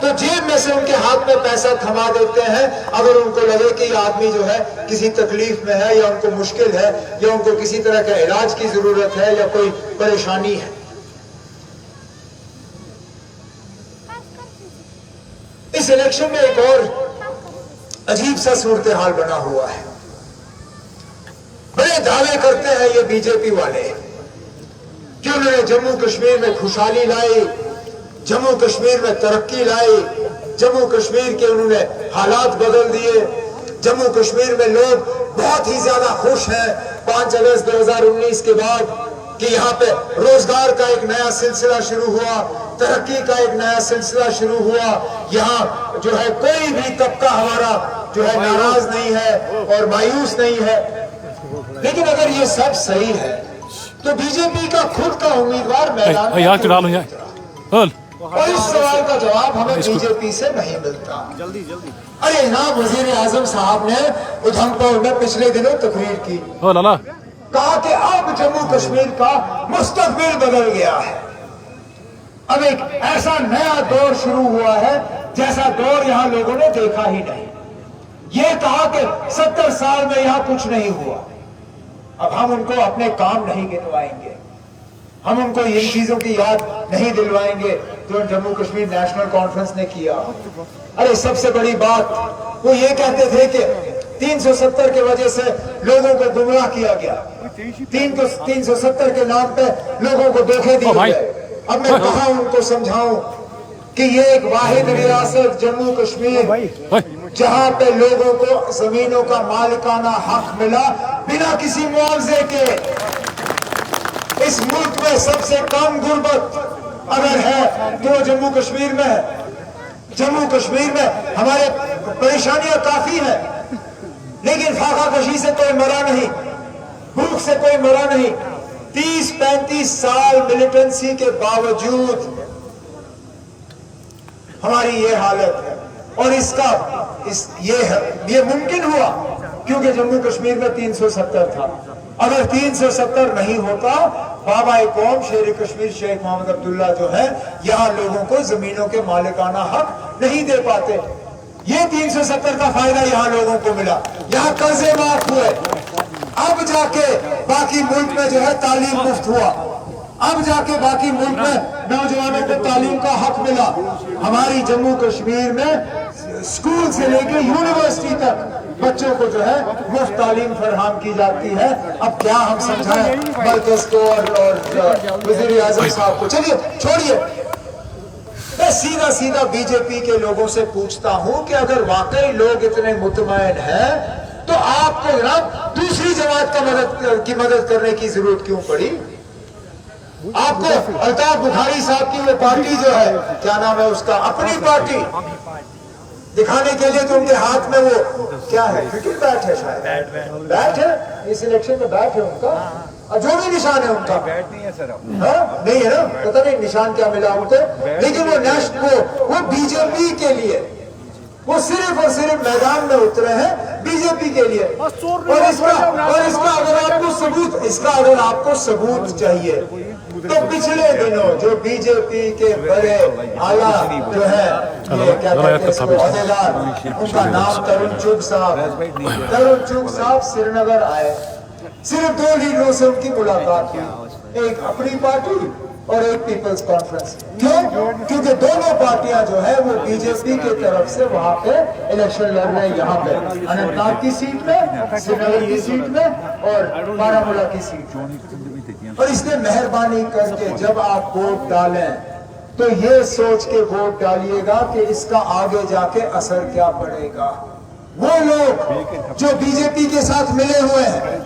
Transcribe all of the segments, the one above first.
تو جیب میں سے ان کے ہاتھ میں پیسہ تھما دیتے ہیں اگر ان کو لگے کہ یہ آدمی جو ہے کسی تکلیف میں ہے یا ان کو مشکل ہے یا ان کو کسی طرح کا علاج کی ضرورت ہے یا کوئی پریشانی ہے. اس الیکشن میں ایک اور عجیب سا صورتحال بنا ہوا ہے. بڑے دعوے کرتے ہیں یہ بی جے پی والے کہ انہوں نے جموں کشمیر میں خوشحالی لائی, جموں کشمیر میں ترقی لائی, جموں کشمیر کے انہوں نے حالات بدل دیے, جموں کشمیر میں لوگ بہت ہی زیادہ خوش ہیں 5 اگست 2019 کے بعد کہ یہاں پہ روزگار کا ایک نیا سلسلہ شروع ہوا, ترقی کا ایک نیا سلسلہ شروع ہوا. یہاں جو ہے کوئی بھی طبقہ ہمارا جو ہے ناراض نہیں ہے اور مایوس نہیں ہے. لیکن اگر یہ سب صحیح ہے تو بی جے پی کا خود کا امیدوار میدان میں اور اس سوال کا جواب ہمیں بی جے پی سے نہیں ملتا. ارے جناب وزیر اعظم صاحب نے ادھم پور میں پچھلے دنوں تقریر کی, کہا کہ اب جموں کشمیر کا مستقبل بدل گیا ہے, اب ایک ایسا نیا دور شروع ہوا ہے جیسا دور یہاں لوگوں نے دیکھا ہی نہیں. یہ کہا کہ 70 سال میں یہاں کچھ نہیں ہوا, اب ہم ان کو اپنے کام نہیں گنوائیں گے, ہم ان کو ان چیزوں کی یاد نہیں دلوائیں گے جو جموں کشمیر نیشنل کانفرنس نے کیا. ارے سب سے بڑی بات وہ یہ کہتے تھے کہ 370 کی وجہ سے لوگوں کو گمراہ کیا گیا, 370 کے نام پہ لوگوں کو دھوکے دیے گئے. اب میں کہاں ان کو سمجھاؤں کہ یہ ایک واحد ریاست جموں کشمیر جہاں پہ لوگوں کو زمینوں کا مالکانہ حق ملا بنا کسی معاوضے کے. اس ملک میں سب سے کم غربت اگر ہے تو وہ جموں کشمیر میں ہے. جموں کشمیر میں ہمارے پریشانیاں کافی ہیں لیکن فاقہ کشی سے کوئی مرا نہیں, بھوک سے کوئی مرا نہیں. 30-35 سال ملیٹنسی کے باوجود ہماری یہ حالت ہے اور یہ ممکن ہوا کیونکہ جموں کشمیر میں 370 تھا. اگر 370 نہیں ہوتا بابا قوم شیر کشمیر شیخ محمد عبداللہ جو ہے یہاں لوگوں کو زمینوں کے مالکانہ حق نہیں دے پاتے. یہ 370 کا فائدہ یہاں لوگوں کو ملا, یہاں قرضے معاف ہوئے, اب جا کے باقی ملک میں جو ہے تعلیم مفت ہوا, اب جا کے باقی ملک میں نوجوانوں کو تعلیم کا حق ملا. ہماری جموں کشمیر میں اسکول سے لے کے یونیورسٹی تک بچوں کو جو ہے مفت تعلیم فراہم کی جاتی ہے. اب کیا ہم سمجھائیں مرکز کو اور وزیر اعظم صاحب کو. چلیے چھوڑیے, میں سیدھا بی جے پی کے لوگوں سے پوچھتا ہوں کہ اگر واقعی لوگ اتنے مطمئن ہیں تو آپ کو جناب دوسری جماعت کی مدد کرنے کی ضرورت کیوں پڑی؟ آپ کو الطاف بخاری صاحب کی وہ پارٹی جو ہے کیا نام ہے اس کا, اپنی پارٹی دکھانے کے لیے تو ان کے ہاتھ میں وہ کیا ہے, کرکٹ بیٹ ہے, شاید بیٹ ہے, اس الیکشن میں بیٹ ہے ان کا, اور جو بھی نشان ہے ان کا بیٹ نہیں ہے سر, نہیں ہے نا, پتہ نہیں نشان کیا ملا ان کو, لیکن وہ بی جے پی کے لیے وہ صرف اور صرف میدان میں اترے ہیں بی جے پی کے لیے. اور اس کا اگر آپ کو ثبوت چاہیے تو پچھلے دنوں جو بی جے پی کے بڑے اعلیٰ جو ہے یہ کیا کہتے ہیں عہدیدار, ان کا نام ترون چوگ صاحب سری نگر آئے, صرف 2 لیڈروں سے ان کی ملاقات ہوئی, ایک اپنی پارٹی اور ایک پیپلز کانفرنس. کیوں؟ کیونکہ دونوں پارٹیاں جو ہے وہ بی جے پی کی طرف سے وہاں پہ الیکشن لڑ رہے ہیں, یہاں پہ اننت ناگ کی سیٹ میں, سری نگر کی سیٹ میں اور بارامولہ کی سیٹ میں. اور اس نے مہربانی کر کے جب آپ ووٹ ڈالیں تو یہ سوچ کے ووٹ ڈالیے گا کہ اس کا آگے جا کے اثر کیا پڑے گا. وہ لوگ جو بی جے پی کے ساتھ ملے ہوئے ہیں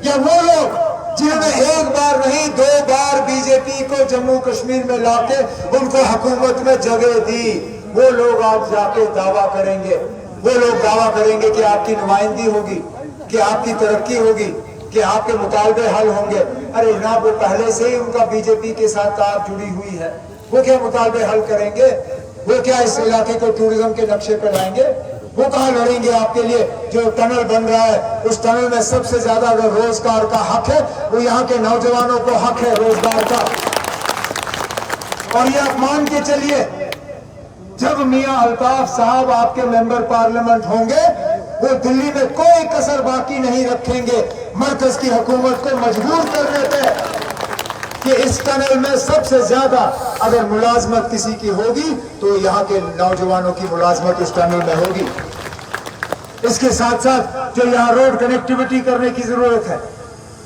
یا وہ لوگ جنہوں نے 1 بار نہیں 2 بار بی جے پی کو جموں کشمیر میں لا کے ان کو حکومت میں جگہ دی, وہ لوگ آپ جا کے دعویٰ کریں گے, وہ لوگ دعویٰ کریں گے کہ آپ کی نمائندگی ہوگی, کہ آپ کی ترقی ہوگی, کہ آپ کے مطالبے حل ہوں گے. ارے جناب وہ پہلے سے ہی ان کا بی جے پی کے ساتھ تعلق جڑی ہوئی ہے, وہ کیا مطالبے حل کریں گے, وہ کیا اس علاقے کو ٹورزم کے نقشے پہ لائیں گے, وہ کہاں لڑیں گے آپ کے لیے؟ جو ٹنل بن رہا ہے اس ٹنل میں سب سے زیادہ اگر روزگار کا حق ہے وہ یہاں کے نوجوانوں کو حق ہے روزگار کا. اور یہ آپ مان کے چلیے جب میاں الطاف صاحب آپ کے ممبر پارلیمنٹ ہوں گے وہ دلی میں کوئی کسر باقی نہیں رکھیں گے مرکز کی حکومت کو مجبور کرنے پہ کہ اس ٹنل میں سب سے زیادہ اگر ملازمت کسی کی ہوگی تو یہاں کے نوجوانوں کی ملازمت اس ٹنل میں ہوگی. اس کے ساتھ ساتھ جو یہاں روڈ کنیکٹیوٹی کرنے کی ضرورت ہے,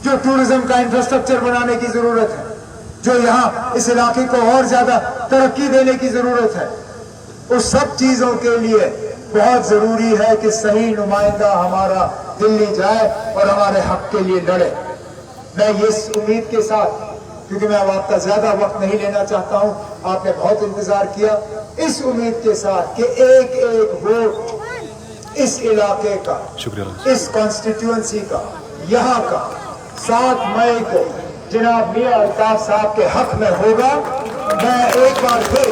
جو ٹورزم کا انفراسٹرکچر بنانے کی ضرورت ہے, جو یہاں اس علاقے کو اور زیادہ ترقی دینے کی ضرورت ہے, اس سب چیزوں کے لیے بہت ضروری ہے کہ صحیح نمائندہ ہمارا دلی جائے اور ہمارے حق کے لیے لڑے. میں اس امید کے ساتھ, کیونکہ میں اب آپ کا زیادہ وقت نہیں لینا چاہتا ہوں, آپ نے بہت انتظار کیا, اس امید کے ساتھ کہ ایک ایک ووٹ اس علاقے کا, اس کانسٹیٹیوئنسی کا, یہاں کا 7 مئی کو جناب میاں الطاف صاحب کے حق میں ہوگا. میں ایک بار پھر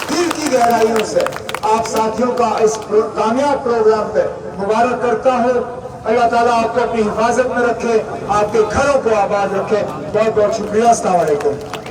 دل کی گہرائیوں سے آپ ساتھیوں کا اس کامیاب پروگرام پہ مبارک کرتا ہوں. اللہ تعالیٰ آپ کو اپنی حفاظت میں رکھے, آپ کے گھروں کو آباد رکھے. بہت بہت شکریہ. السلام علیکم.